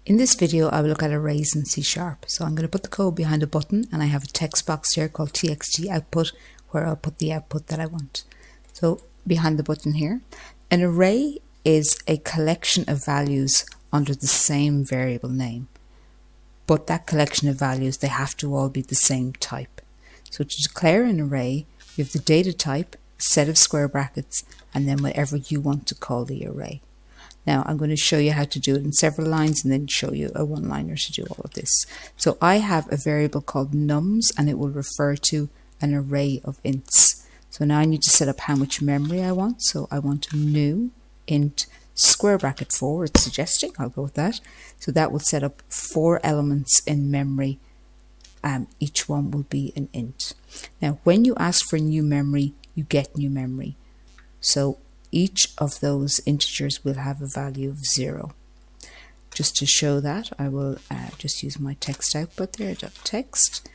In this video, I will look at arrays in C#. So I'm going to put the code behind a button, and I have a text box here called txt output where I'll put the output that I want. So behind the button here, an array is a collection of values under the same variable name. But that collection of values, they have to all be the same type. So to declare an array, you have the data type, set of square brackets, and then whatever you want to call the array. Now I'm going to show you how to do it in several lines and then show you a one-liner to do all of this. So I have a variable called nums, and it will refer to an array of ints. So now I need to set up how much memory I want. So I want new int square bracket 4, it's suggesting, I'll go with that. So that will set up 4 elements in memory. Each one will be an int. Now when you ask for new memory, you get new memory. So each of those integers will have a value of 0. Just to show that, I will just use my text output there, .text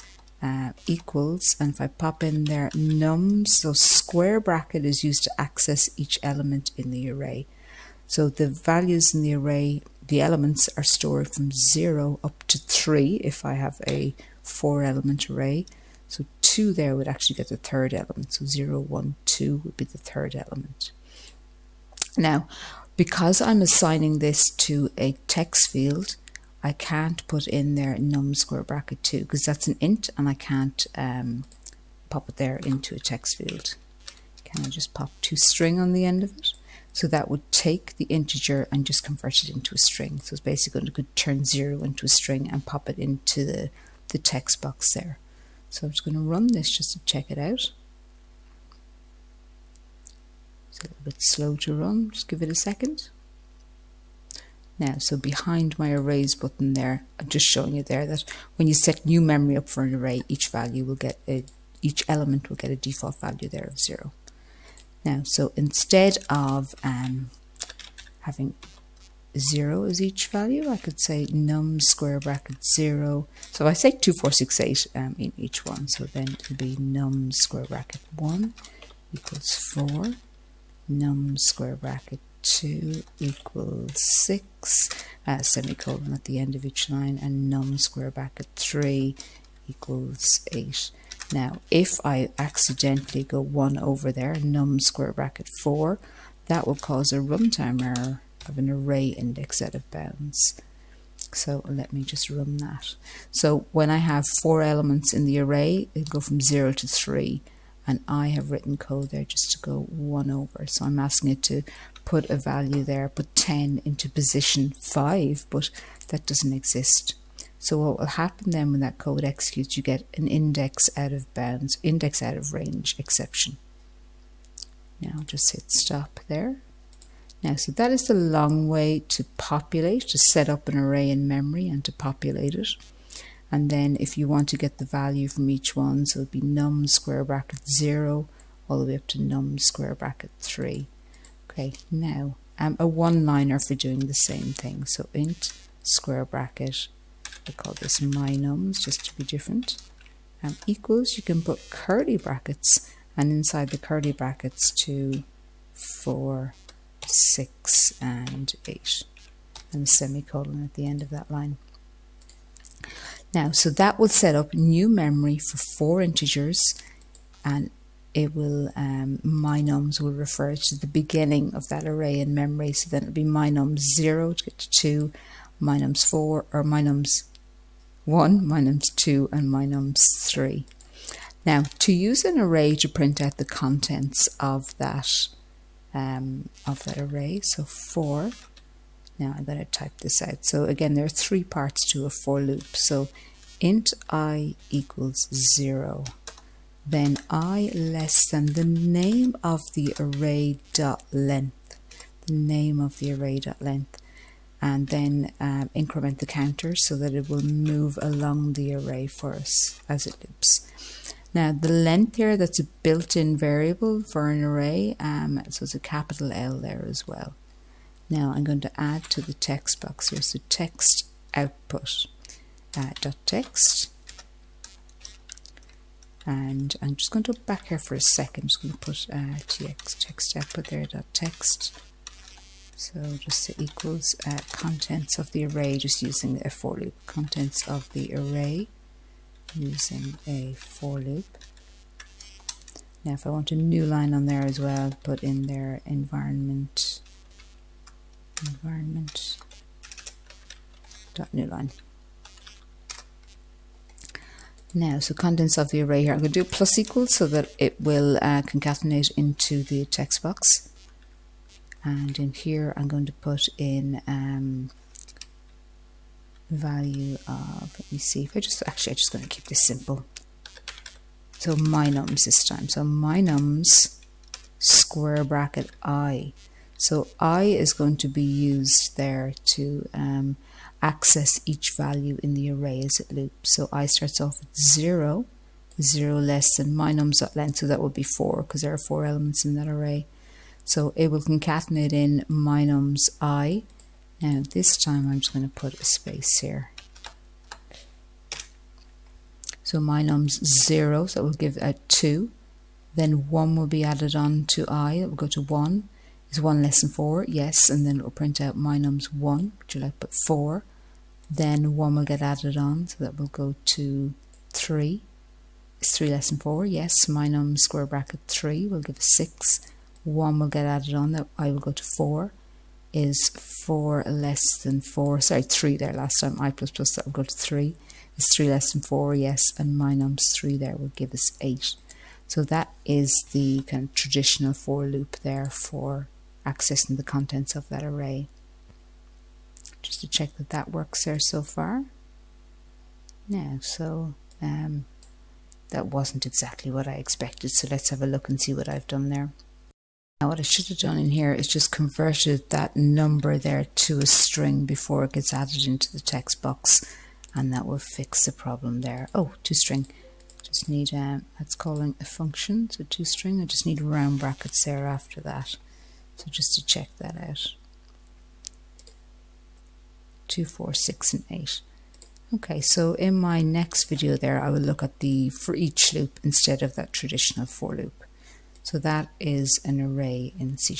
equals, and if I pop in there nums, so square bracket is used to access each element in the array. So the values in the array, the elements are stored from 0 up to 3 if I have a 4-element array. So 2 there would actually get the third element. So 0, 1, 2 would be the third element. Now, because I'm assigning this to a text field, I can't put in there num square bracket 2 because that's an int, and I can't pop it there into a text field. Can I just pop toString on the end of it? So that would take the integer and just convert it into a string. So it's basically going to turn 0 into a string and pop it into the text box there. So I'm just going to run this just to check it out. It's a little bit slow to run, just give it a second. Now, so behind my arrays button there, I'm just showing you there that when you set new memory up for an array, each element will get a default value there of 0. Now, so instead of having 0 as each value, I could say num square bracket 0. So if I say 2, 4, 6, 8 in each one, so then it'll be num square bracket 1 equals 4. Num square bracket 2 equals 6, semicolon at the end of each line, and num square bracket 3 equals 8. Now, if I accidentally go 1 over there, num square bracket 4, that will cause a runtime error of an array index out of bounds. So let me just run that. So when I have 4 elements in the array, it'll go from 0 to 3. And I have written code there just to go 1 over. So I'm asking it to put a value there, put 10 into position 5, but that doesn't exist. So what will happen then when that code executes, you get an index out of bounds, index out of range exception. Now just hit stop there. Now, so that is the long way to populate, to set up an array in memory and to populate it. And then if you want to get the value from each one, so it'd be num square bracket 0 all the way up to num square bracket 3. Okay, now a one-liner for doing the same thing. So int square bracket, I call this my nums just to be different, equals, you can put curly brackets, and inside the curly brackets 2, 4, 6, and 8, and a semicolon at the end of that line. Now, so that will set up new memory for 4 integers, and it will, my nums will refer to the beginning of that array in memory. So then it'll be my nums 0 to get to 2, my nums 4, or my nums 1, my nums 2, and my nums 3. Now, to use an array to print out the contents of that array, so 4. Now I'm going to type this out. So again, there are 3 parts to a for loop. So int I equals 0. Then I less than the name of the array dot length. The name of the array dot length. And then increment the counter so that it will move along the array for us as it loops. Now the length here, that's a built-in variable for an array. So it's a capital L there as well. Now I'm going to add to the text box here, so text output .text, and I'm just going to go back here for a second. I'm just going to put text output there .text So just the equals contents of the array, just using a for loop. Contents of the array using a for loop. Now if I want a new line on there as well, put in there environment dot new line. Now, so contents of the array here, I'm going to do plus equals so that it will concatenate into the text box. And in here, I'm going to put in value of, let me see, if I'm just going to keep this simple. So my nums this time. So my nums square bracket I. So I is going to be used there to access each value in the array as it loops. So I starts off with 0, 0 less than my nums.length, so that will be 4 because there are 4 elements in that array. So it will concatenate in my nums I. Now this time I'm just going to put a space here. So my nums 0, so it will give out 2. Then 1 will be added on to I, it will go to 1. Is 1 less than 4? Yes, and then it will print out my nums 1, which will output 4. Then 1 will get added on, so that will go to 3. Is 3 less than 4? Yes, my nums square bracket 3 will give us 6. 1 will get added on, that I will go to 4. Is 4 less than 4? Sorry, 3 there last time, I plus plus, that will go to 3. Is 3 less than 4? Yes, and my nums 3 there will give us 8. So that is the kind of traditional for loop there for accessing the contents of that array. Just to check that that works there so far. Now, so that wasn't exactly what I expected, so let's have a look and see what I've done there. Now what I should have done in here is just converted that number there to a string before it gets added into the text box, and that will fix the problem there. Oh, toString. Just need, that's calling a function, so toString. I just need round brackets there after that. So just to check that out. 2, 4, 6, and 8. Okay, so in my next video there, I will look at the for each loop instead of that traditional for loop. So that is an array in C#.